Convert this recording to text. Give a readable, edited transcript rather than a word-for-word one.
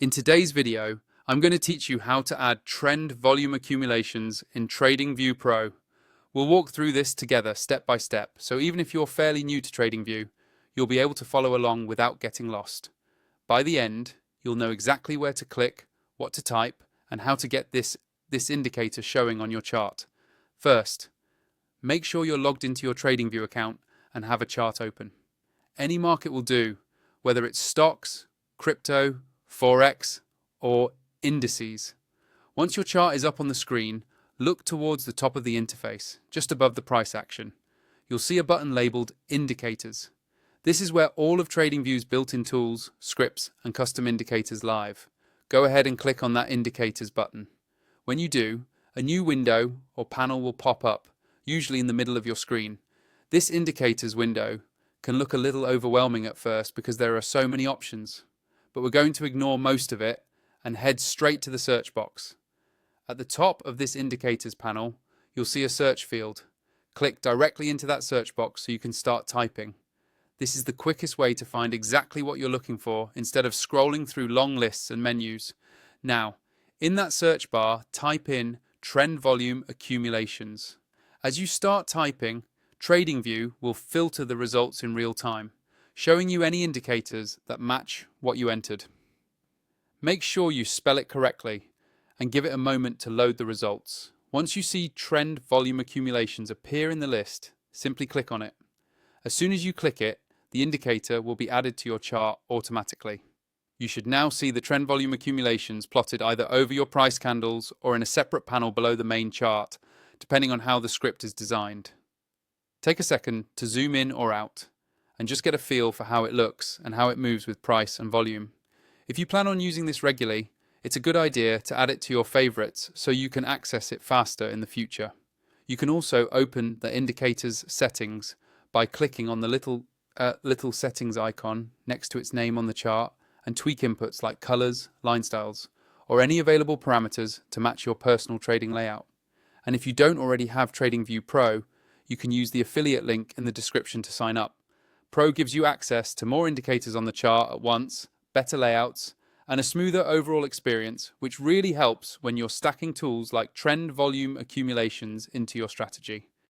In today's video, I'm going to teach you how to add trend volume accumulations in TradingView Pro. We'll walk through this together step by step, so even if you're fairly new to TradingView, you'll be able to follow along without getting lost. By the end, you'll know exactly where to click, what to type, and how to get this indicator showing on your chart. First, make sure you're logged into your TradingView account and have a chart open. Any market will do, whether it's stocks, crypto, Forex, or indices. Once your chart is up on the screen, look towards the top of the interface, just above the price action. You'll see a button labeled Indicators. This is where all of TradingView's built-in tools, scripts, and custom indicators live. Go ahead and click on that Indicators button. When you do, a new window or panel will pop up, usually in the middle of your screen. This Indicators window can look a little overwhelming at first because there are so many options, but we're going to ignore most of it and head straight to the search box. At the top of this Indicators panel, you'll see a search field. Click directly into that search box so you can start typing. This is the quickest way to find exactly what you're looking for instead of scrolling through long lists and menus. Now, in that search bar, type in Trend Volume Accumulations. As you start typing, TradingView will filter the results in real time, showing you any indicators that match what you entered. Make sure you spell it correctly and give it a moment to load the results. Once you see Trend Volume Accumulations appear in the list, simply click on it. As soon as you click it, the indicator will be added to your chart automatically. You should now see the Trend Volume Accumulations plotted either over your price candles or in a separate panel below the main chart, depending on how the script is designed. Take a second to zoom in or out and just get a feel for how it looks and how it moves with price and volume. If you plan on using this regularly, it's a good idea to add it to your favorites so you can access it faster in the future. You can also open the indicator's settings by clicking on the little settings icon next to its name on the chart and tweak inputs like colors, line styles, or any available parameters to match your personal trading layout. And if you don't already have TradingView Pro, you can use the affiliate link in the description to sign up. Pro gives you access to more indicators on the chart at once, better layouts, and a smoother overall experience, which really helps when you're stacking tools like Trend Volume Accumulations into your strategy.